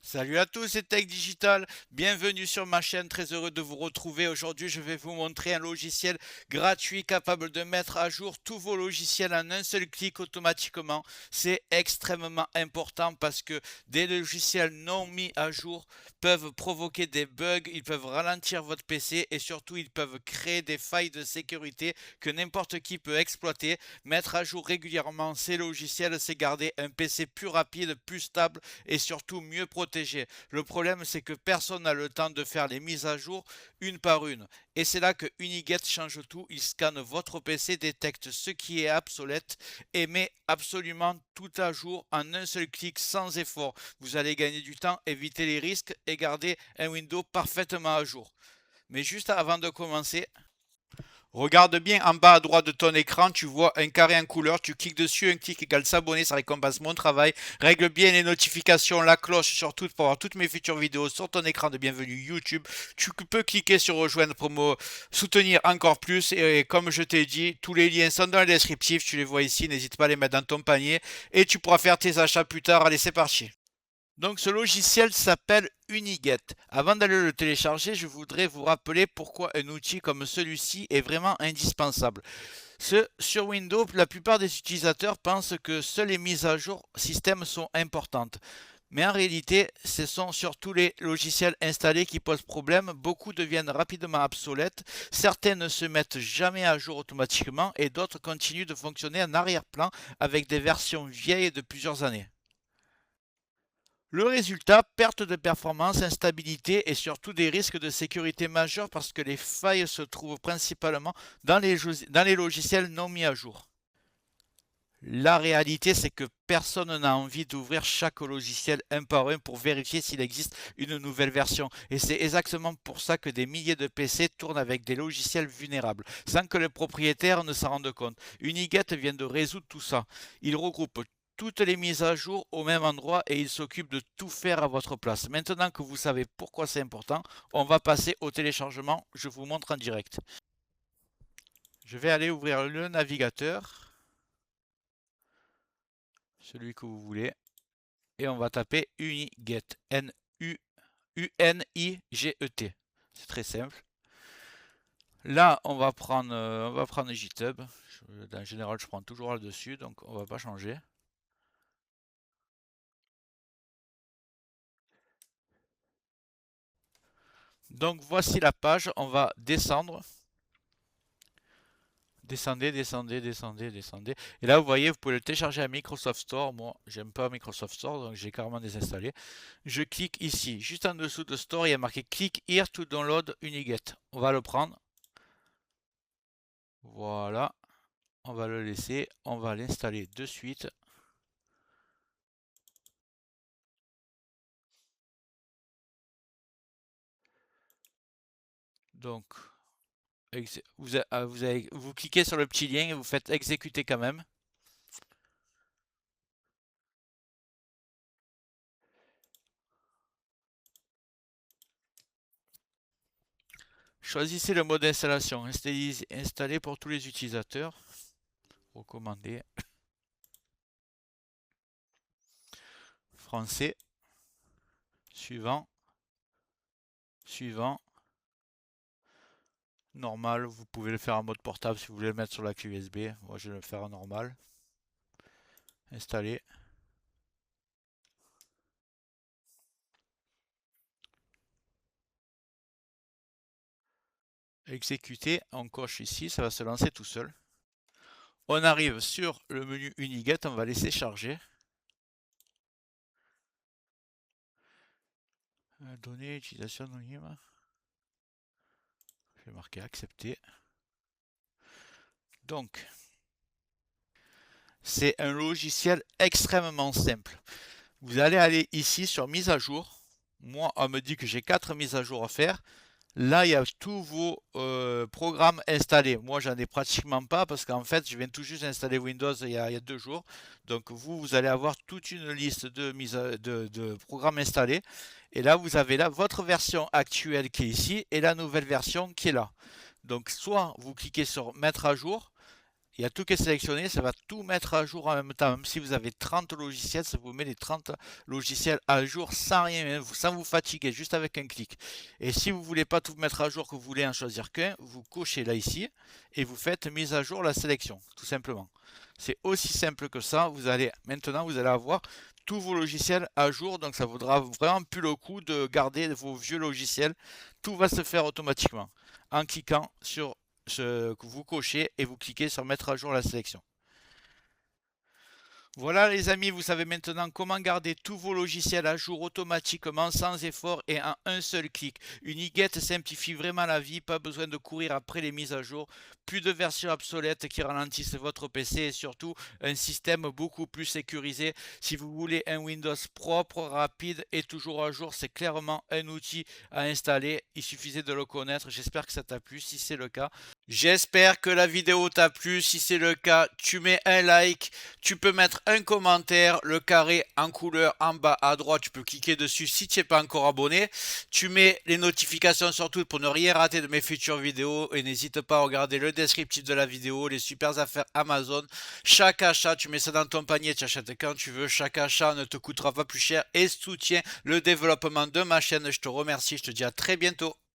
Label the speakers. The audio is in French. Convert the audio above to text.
Speaker 1: Salut à tous, c'est Tech Digital. Bienvenue sur ma chaîne. Très heureux de vous retrouver. Aujourd'hui, je vais vous montrer un logiciel gratuit capable de mettre à jour tous vos logiciels en un seul clic automatiquement. C'est extrêmement important parce que des logiciels non mis à jour peuvent provoquer des bugs, ils peuvent ralentir votre PC et surtout ils peuvent créer des failles de sécurité que n'importe qui peut exploiter. Mettre à jour régulièrement ces logiciels, c'est garder un PC plus rapide, plus stable et surtout mieux protégé. Le problème, c'est que personne n'a le temps de faire les mises à jour une par une. Et c'est là que Uniget change tout. Il scanne votre PC, détecte ce qui est obsolète et met absolument tout à jour en un seul clic sans effort. Vous allez gagner du temps, éviter les risques et garder un Windows parfaitement à jour. Mais juste avant de commencer, regarde bien en bas à droite de ton écran, tu vois un carré en couleur, tu cliques dessus, un clic égale s'abonner, ça récompense mon travail. Règle bien les notifications, la cloche surtout pour avoir toutes mes futures vidéos sur ton écran de bienvenue YouTube. Tu peux cliquer sur rejoindre pour me soutenir encore plus et comme je t'ai dit, tous les liens sont dans le descriptif, tu les vois ici, n'hésite pas à les mettre dans ton panier et tu pourras faire tes achats plus tard. Allez, c'est parti. Donc ce logiciel s'appelle Uniget. Avant d'aller le télécharger, je voudrais vous rappeler pourquoi un outil comme celui-ci est vraiment indispensable. Sur Windows, la plupart des utilisateurs pensent que seules les mises à jour système sont importantes. Mais en réalité, ce sont surtout les logiciels installés qui posent problème. Beaucoup deviennent rapidement obsolètes. Certains ne se mettent jamais à jour automatiquement et d'autres continuent de fonctionner en arrière-plan avec des versions vieilles de plusieurs années. Le résultat, perte de performance, instabilité et surtout des risques de sécurité majeurs parce que les failles se trouvent principalement dans les logiciels non mis à jour. La réalité, c'est que personne n'a envie d'ouvrir chaque logiciel un par un pour vérifier s'il existe une nouvelle version. Et c'est exactement pour ça que des milliers de PC tournent avec des logiciels vulnérables, sans que le propriétaire ne s'en rende compte. Uniget vient de résoudre tout ça. Il regroupe toutes les mises à jour au même endroit et il s'occupe de tout faire à votre place. Maintenant que vous savez pourquoi c'est important, on va passer au téléchargement. Je vous montre en direct. Je vais aller ouvrir le navigateur, celui que vous voulez. Et on va taper Uniget. Uniget. C'est très simple. Là, on va prendre GitHub. En général, je prends toujours là-dessus, donc on va pas changer. Donc voici la page. On va descendre. Descendez, descendez, descendez, descendez. Et là, vous voyez, vous pouvez le télécharger à Microsoft Store. Moi, j'aime pas Microsoft Store, donc j'ai carrément désinstallé. Je clique ici. Juste en dessous de Store, il y a marqué Click here to download Uniget. On va le prendre. Voilà. On va le laisser, on va l'installer de suite. Donc, vous cliquez sur le petit lien et vous faites exécuter quand même. Choisissez le mode d'installation, installer pour tous les utilisateurs. Recommandé. Français. Suivant. Suivant. Normal, vous pouvez le faire en mode portable si vous voulez le mettre sur la clé USB. Moi, je vais le faire en normal. Installer. Exécuter. On coche ici, ça va se lancer tout seul. On arrive sur le menu Uniget, on va laisser charger. Données, utilisation anonyme. Je vais marquer accepter. Donc, c'est un logiciel extrêmement simple. Vous allez aller ici sur mise à jour. Moi, on me dit que j'ai 4 mises à jour à faire. Là, il y a tous vos programmes installés. Moi, j'en ai pratiquement pas parce qu'en fait, je viens tout juste d'installer Windows il y a 2 jours. Donc, vous allez avoir toute une liste de programmes installés. Et là, vous avez là votre version actuelle qui est ici et la nouvelle version qui est là. Donc, soit vous cliquez sur mettre à jour Il y a tout qui est sélectionné, ça va tout mettre à jour en même temps. Même si vous avez 30 logiciels, ça vous met les 30 logiciels à jour sans rien, sans vous fatiguer, juste avec un clic. Et si vous voulez pas tout mettre à jour, que vous voulez en choisir qu'un, vous cochez là ici et vous faites mise à jour la sélection, tout simplement. C'est aussi simple que ça. Maintenant, vous allez avoir tous vos logiciels à jour, donc ça vaudra vraiment plus le coup de garder vos vieux logiciels. Tout va se faire automatiquement en cliquant sur ce que vous cochez et vous cliquez sur mettre à jour la sélection. Voilà les amis, vous savez maintenant comment garder tous vos logiciels à jour automatiquement sans effort et en un seul clic. Une Uniguette simplifie vraiment la vie, pas besoin de courir après les mises à jour, plus de versions obsolètes qui ralentissent votre PC et surtout un système beaucoup plus sécurisé. Si vous voulez un Windows propre, rapide et toujours à jour, c'est clairement un outil à installer. Il suffisait de le connaître. J'espère que ça t'a plu. Si c'est le cas, j'espère que la vidéo t'a plu. Si c'est le cas, tu mets un like. Tu peux mettre un commentaire, le carré en couleur en bas à droite, tu peux cliquer dessus si tu n'es pas encore abonné. Tu mets les notifications surtout pour ne rien rater de mes futures vidéos et n'hésite pas à regarder le descriptif de la vidéo, les super affaires Amazon. Chaque achat, tu mets ça dans ton panier, tu achètes quand tu veux. Chaque achat ne te coûtera pas plus cher et soutient le développement de ma chaîne. Je te remercie, je te dis à très bientôt.